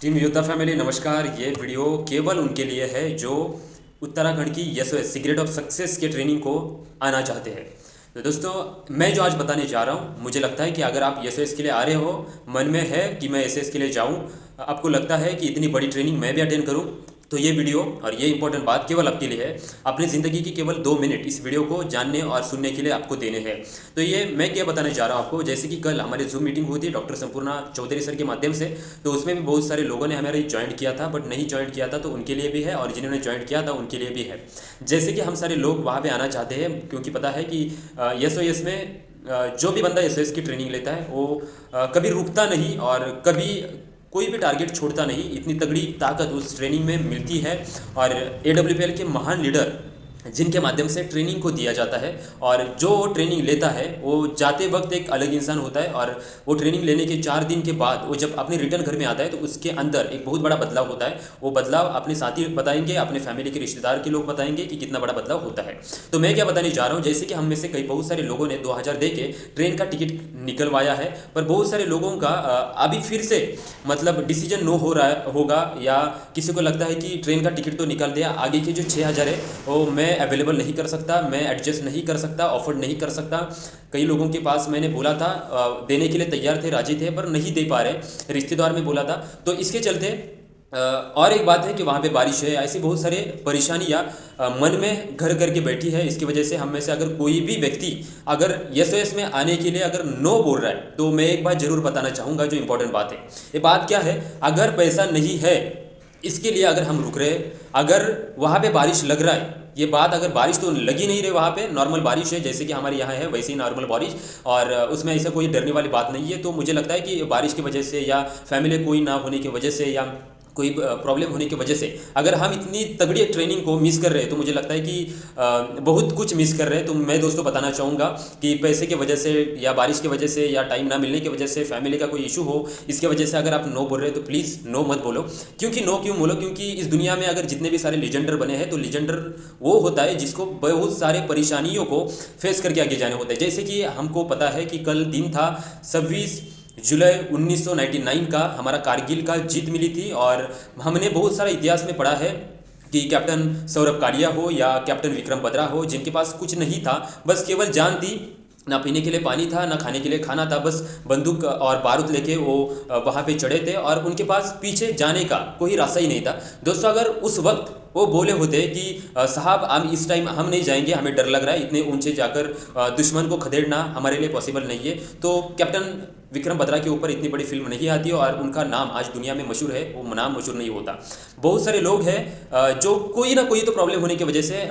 Team योद्धा family नमस्कार। ये वीडियो केवल उनके लिए है जो उत्तराखंड की एसओएस सीक्रेट ऑफ सक्सेस के ट्रेनिंग को आना चाहते हैं। तो दोस्तों, मैं जो आज बताने जा रहा हूँ, मुझे लगता है कि अगर आप एसओएस के लिए आ रहे हो, मन में है कि मैं एसओएस के लिए जाऊँ, आपको लगता है कि इतनी बड़ी ट्रेनिंग मैं भी अटेंड करूँ, तो ये वीडियो और ये इंपॉर्टेंट बात केवल आपके लिए है। अपनी ज़िंदगी की केवल 2 मिनट इस वीडियो को जानने और सुनने के लिए आपको देने हैं। तो ये मैं क्या बताने जा रहा हूँ आपको, जैसे कि कल हमारी जूम मीटिंग हुई थी डॉक्टर संपूर्णा चौधरी सर के माध्यम से। तो उसमें भी बहुत सारे लोगों ने हमारे ज्वाइन किया था, बट नहीं ज्वाइन किया था तो उनके लिए भी है, और जिन्होंने ज्वाइन किया था उनके लिए भी है। जैसे कि हम सारे लोग वहाँ पर आना चाहते हैं, क्योंकि पता है कि एसओएस में जो भी बंदा एसओएस की ट्रेनिंग लेता है वो कभी रुकता नहीं और कभी कोई भी टारगेट छोड़ता नहीं। इतनी तगड़ी ताकत उस ट्रेनिंग में मिलती है। और AWPL के महान लीडर जिनके माध्यम से ट्रेनिंग को दिया जाता है, और जो ट्रेनिंग लेता है वो जाते वक्त एक अलग इंसान होता है, और वो ट्रेनिंग लेने के 4 दिन के बाद वो जब अपने रिटर्न घर में आता है तो उसके अंदर एक बहुत बड़ा बदलाव होता है। वो बदलाव अपने साथी बताएंगे, अपने फैमिली के रिश्तेदार के लोग बताएंगे कि कितना बड़ा बदलाव होता है। तो मैं क्या बताने जा रहा हूँ, जैसे कि हम में से कई बहुत सारे लोगों ने 2000 दे के ट्रेन का टिकट निकलवाया है, पर बहुत सारे लोगों का अभी फिर से मतलब डिसीजन नो हो रहा होगा, या किसी को लगता है कि ट्रेन का टिकट तो निकाल दिया, आगे के जो 6000 है वो मैं अवेलेबल नहीं कर सकता, मैं एडजस्ट नहीं कर सकता, अफोर्ड नहीं कर सकता। कई लोगों के पास मैंने बोला था, देने के लिए तैयार थे, राजी थे, पर नहीं दे पा रहे। रिश्तेदार में बोला था, तो इसके चलते और एक बात है कि वहाँ पे बारिश है, ऐसी बहुत सारे परेशानियाँ मन में घर करके बैठी है। इसकी वजह से हम में से अगर कोई भी व्यक्ति अगर एसओएस में आने के लिए अगर नो बोल रहा है, तो मैं एक बात जरूर बताना चाहूँगा जो इंपॉर्टेंट बात है। ये बात क्या है, अगर पैसा नहीं है इसके लिए अगर हम रुक रहे हैं, अगर वहाँ पे बारिश लग रहा है, ये बात अगर बारिश तो लगी नहीं रही, वहाँ पे नॉर्मल बारिश है जैसे कि हमारे यहाँ है वैसे ही नॉर्मल बारिश, और उसमें ऐसा कोई डरने वाली बात नहीं है। तो मुझे लगता है कि बारिश की वजह से या फैमिली कोई ना होने की वजह से या कोई प्रॉब्लम होने की वजह से अगर हम इतनी तगड़ी ट्रेनिंग को मिस कर रहे हैं, तो मुझे लगता है कि बहुत कुछ मिस कर रहे हैं। तो मैं दोस्तों बताना चाहूँगा कि पैसे की वजह से या बारिश की वजह से या टाइम ना मिलने की वजह से फैमिली का कोई इशू हो, इसके वजह से अगर आप नो बोल रहे हैं तो प्लीज़ नो मत बोलो। क्योंकि नो क्यों बोलो, क्योंकि इस दुनिया में अगर जितने भी सारे लीजेंडर बने हैं, तो लीजेंडर वो होता है जिसको बहुत सारे परेशानियों को फेस करके आगे जाने होते हैं। जैसे कि हमको पता है कि कल दिन था 26 जुलाई 1999 का, हमारा कारगिल का जीत मिली थी। और हमने बहुत सारा इतिहास में पढ़ा है कि कैप्टन सौरभ कालिया हो या कैप्टन विक्रम बत्रा हो, जिनके पास कुछ नहीं था, बस केवल जान थी, ना पीने के लिए पानी था, ना खाने के लिए खाना था, बस बंदूक और बारूद लेके वो वहाँ पे चढ़े थे, और उनके पास पीछे जाने का कोई रास्ता ही नहीं था। दोस्तों, अगर उस वक्त वो बोले होते कि साहब हम इस टाइम हम नहीं जाएंगे, हमें डर लग रहा है, इतने ऊंचे जाकर दुश्मन को खदेड़ना हमारे लिए पॉसिबल नहीं है, तो कैप्टन विक्रम बत्रा के ऊपर इतनी बड़ी फिल्म नहीं आती और उनका नाम आज दुनिया में मशहूर है, वो नाम मशहूर नहीं होता। बहुत सारे लोग हैं जो कोई ना कोई तो प्रॉब्लम होने की वजह से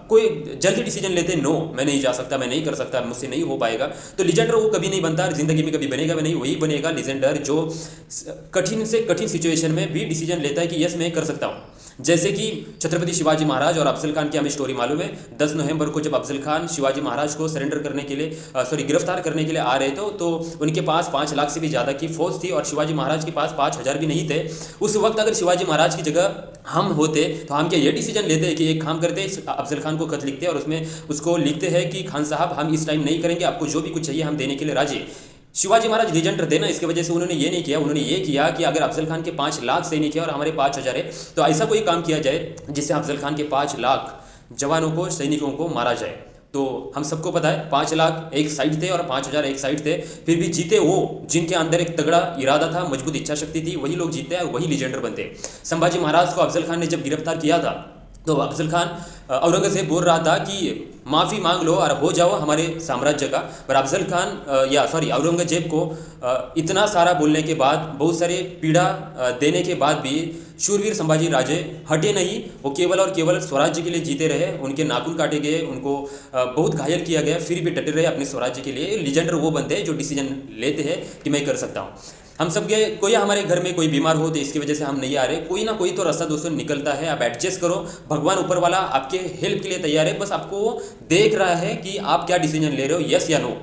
कोई जल्दी डिसीजन लेते हैं, नो मैं नहीं जा सकता, मैं नहीं कर सकता, मुझसे नहीं हो पाएगा। तो लीजेंडर वो कभी नहीं बनता, जिंदगी में कभी बनेगा भी नहीं। वही बनेगा लीजेंडर जो कठिन से कठिन सिचुएशन में भी डिसीजन लेता है कि यस मैं कर सकता हूँ। जैसे कि छत्रपति शिवाजी महाराज और अफजल खान की हमें स्टोरी मालूम है। 10 नवंबर को जब अफजल खान शिवाजी महाराज को सरेंडर करने के लिए गिरफ्तार करने के लिए आ रहे थे, तो उनके पास 5 लाख से भी ज़्यादा की फौज थी और शिवाजी महाराज के पास 5000 भी नहीं थे। उस वक्त अगर शिवाजी महाराज की जगह हम होते तो हम क्या ये डिसीजन लेते कि एक काम करते, अफजल खान को खत लिखते और उसमें उसको लिखते हैं कि खान साहब हम इस टाइम नहीं करेंगे, आपको जो भी कुछ चाहिए हम देने के लिए राजी। शिवाजी महाराज लीजेंडर देना, इसके वजह से उन्होंने ये नहीं किया, उन्होंने ये किया कि अगर अफजल खान के 5 लाख से नहीं किया और हमारे 5000 है, तो ऐसा कोई काम किया जाए जिससे अफजल खान के 5 लाख जवानों को, सैनिकों को मारा जाए। तो हम सबको पता है 5 लाख एक साइड थे और 5000 एक साइड थे, फिर भी जीते वो जिनके अंदर एक तगड़ा इरादा था, मजबूत इच्छा शक्ति थी, वही लोग जीते हैं, वही लीजेंडर बनते। संभाजी महाराज को अफजल खान ने जब गिरफ्तार किया था, तो अफजल खान औरंगजेब बोल रहा था कि माफ़ी मांग लो और हो जाओ हमारे साम्राज्य का, पर अफजल खान औरंगजेब को इतना सारा बोलने के बाद, बहुत सारे पीड़ा देने के बाद भी शूरवीर संभाजी राजे हटे नहीं। वो केवल और केवल स्वराज्य के लिए जीते रहे, उनके नाखून काटे गए, उनको बहुत घायल किया गया, फिर भी डटे रहे अपने स्वराज्य के लिए। लीजेंडर वो बनते हैं जो डिसीजन लेते हैं कि मैं कर सकता हूँ। हम सबके कोई हमारे घर में कोई बीमार हो तो इसकी वजह से हम नहीं आ रहे, कोई ना कोई तो रास्ता दोस्तों निकलता है। आप एडजस्ट करो, भगवान ऊपर वाला आपके हेल्प के लिए तैयार है, बस आपको देख रहा है कि आप क्या डिसीजन ले रहे हो, यस या नो।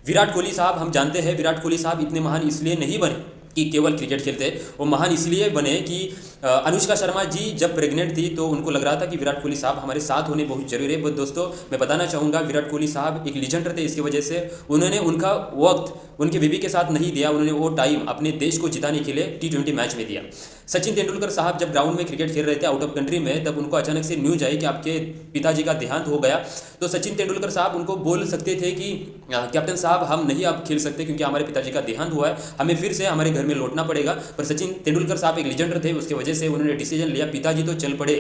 विराट कोहली साहब, हम जानते हैं विराट कोहली साहब इतने महान इसलिए नहीं बने कि केवल क्रिकेट खेलते। वो महान इसलिए बने कि अनुष्का शर्मा जी जब प्रेग्नेंट थी तो उनको लग रहा था कि विराट कोहली साहब हमारे साथ होने बहुत जरूरी है। बट दोस्तों मैं बताना चाहूँगा, विराट कोहली साहब एक लीजेंड थे, इसकी वजह से उन्होंने उनका वक्त उनके बीवी के साथ नहीं दिया, उन्होंने वो टाइम अपने देश को जिताने के लिए T20 मैच में दिया। सचिन तेंदुलकर साहब जब ग्राउंड में क्रिकेट खेल रहे थे आउट ऑफ कंट्री में, तब उनको अचानक से न्यूज आई कि आपके पिताजी का देहांत हो गया। तो सचिन तेंदुलकर साहब उनको बोल सकते थे कि कैप्टन साहब हम नहीं अब खेल सकते क्योंकि हमारे पिताजी का देहांत हुआ है, हमें फिर से हमारे घर में लौटना पड़ेगा। पर सचिन तेंदुलकर साहब एक लीजेंड थे, उसकी वजह से उन्होंने डिसीजन लिया, पिताजी तो चल पड़े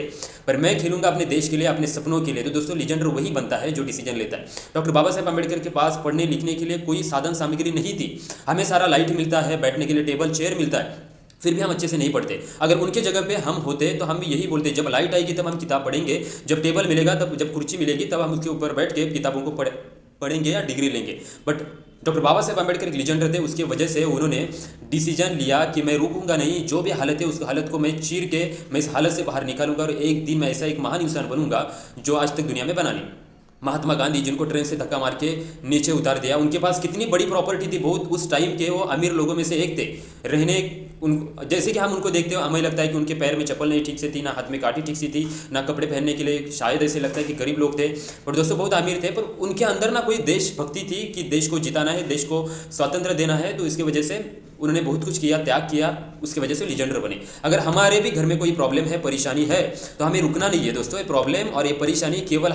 पर मैं खेलूंगा अपने देश के लिए, अपने सपनों के लिए। तो दोस्तों लीजेंडर वही बनता है जो डिसीजन लेता है। डॉक्टर बाबा साहेब अम्बेडकर के पास पढ़ने लिखने के लिए कोई साधन सामग्री नहीं थी, हमें सारा लाइट मिलता है, बैठने के लिए टेबल चेयर मिलता है, फिर भी हम अच्छे से नहीं पढ़ते। अगर उनके जगह पे हम होते तो हम भी यही बोलते, जब लाइट आएगी तब हम किताब पढ़ेंगे, जब टेबल मिलेगा तब, जब कुर्सी मिलेगी तब हम उसके ऊपर बैठ के किताबों को पढ़ेंगे या डिग्री लेंगे। बट डॉक्टर बाबा साहेब अम्बेडकर एक लीजेंडर थे, उसकी वजह से उन्होंने डिसीजन लिया कि मैं रुकूंगा नहीं, जो भी हालत है उस हालत को मैं चीर के मैं इस हालत से बाहर निकालूंगा और एक दिन मैं ऐसा एक महान इंसान बनूंगा जो आज तक दुनिया में बना नहीं। महात्मा गांधी जिनको ट्रेन से धक्का मार के नीचे उतार दिया, उनके पास कितनी बड़ी प्रॉपर्टी थी, बहुत उस टाइम के वो अमीर लोगों में से एक थे। रहने उन जैसे कि हम उनको देखते हो हमें लगता है कि उनके पैर में चप्पल नहीं ठीक से थी, ना हाथ में काठी ठीक सी थी, ना कपड़े पहनने के लिए शायद ऐसे लगता है कि गरीब लोग थे। पर दोस्तों बहुत अमीर थे, पर उनके अंदर ना कोई देशभक्ति थी कि देश को जिताना है, देश को स्वातंत्र देना है। तो इसकी वजह से उन्होंने बहुत कुछ किया, त्याग किया, उसकी वजह से लीजेंडर बने। अगर हमारे भी घर में कोई प्रॉब्लम है, परेशानी है, तो हमें रुकना नहीं है दोस्तों। ये प्रॉब्लम और ये परेशानी केवल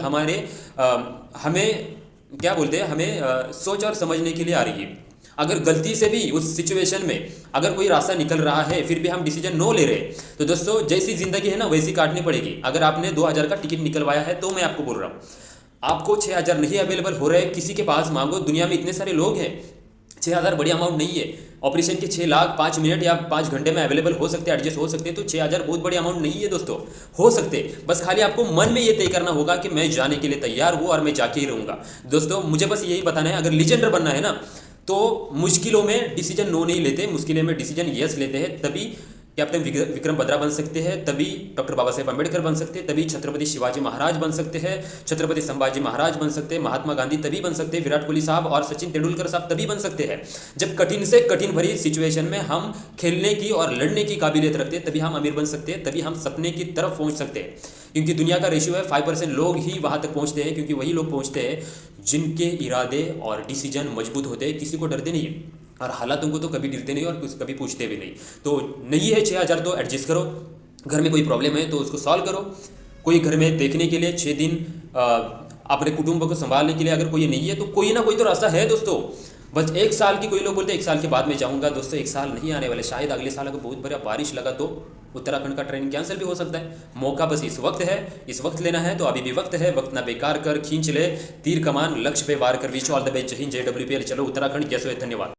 हमें क्या बोलते हैं, हमें सोच और समझने के लिए आ रही है। अगर गलती से भी उस सिचुएशन में अगर कोई रास्ता निकल रहा है फिर भी हम डिसीजन नो ले रहे, तो दोस्तों जैसी जिंदगी है ना वैसी काटनी पड़ेगी। अगर आपने 2000 का टिकट निकलवाया है तो मैं आपको बोल रहा हूँ, आपको 6000 नहीं अवेलेबल हो रहे, किसी के पास मांगो, दुनिया में इतने सारे लोग हैं। 6000 बड़ी अमाउंट नहीं है, ऑपरेशन के 6 लाख 5 मिनट या 5 घंटे में अवेलेबल हो सकते हैं, एडजस्ट हो सकते हैं। तो 6000 बहुत बड़ी अमाउंट नहीं है दोस्तों, हो सकते। बस खाली आपको मन में ये तय करना होगा कि मैं जाने के लिए तैयार हूँ और मैं जाके ही रहूँगा। दोस्तों मुझे बस यही बताना है, अगर लीजेंडर बनना है ना तो मुश्किलों में डिसीजन नो नहीं लेते, मुश्किलों में डिसीजन यस लेते हैं, तभी कैप्टन विक्रम बत्रा बन सकते हैं, तभी डॉक्टर बाबा साहेब अम्बेडकर बन सकते हैं, तभी छत्रपति शिवाजी महाराज बन सकते हैं, छत्रपति संभाजी महाराज बन सकते हैं, महात्मा गांधी तभी बन सकते हैं, विराट कोहली साहब और सचिन तेंदुलकर साहब तभी बन सकते हैं जब कठिन से कठिन भरी सिचुएशन में हम खेलने की और लड़ने की काबिलियत रखते हैं, तभी हम अमीर बन सकते हैं, तभी हम सपने की तरफ पहुंच सकते हैं। क्योंकि दुनिया का रेशियो है 5% लोग ही वहां तक पहुंचते हैं, क्योंकि वही लोग पहुंचते हैं जिनके इरादे और डिसीजन मजबूत होते हैं, किसी को डरते नहीं है और हालातों को तो कभी डरते नहीं और कुछ कभी पूछते भी नहीं। तो नहीं है 6000 तो एडजस्ट करो, घर में कोई प्रॉब्लम है तो उसको सॉल्व करो, कोई घर में देखने के लिए 6 दिन अपने कुटुंब को संभालने के लिए अगर कोई नहीं है तो कोई ना कोई तो रास्ता है दोस्तों। बस 1 साल की, कोई लोग बोलते हैं 1 साल के बाद में जाऊंगा, दोस्तों 1 साल नहीं आने वाले, शायद अगले साल अगर बहुत बड़ा बारिश लगा तो उत्तराखंड का ट्रेनिंग कैंसिल भी हो सकता है। मौका बस इस वक्त है, इस वक्त लेना है तो अभी भी वक्त है, वक्त ना बेकार कर, खींच ले तीर कमान, लक्ष्य पे वार कर। विश ऑल द बेस्ट, जय हिंद, जय WPL। चलो उत्तराखंड, जय, धन्यवाद।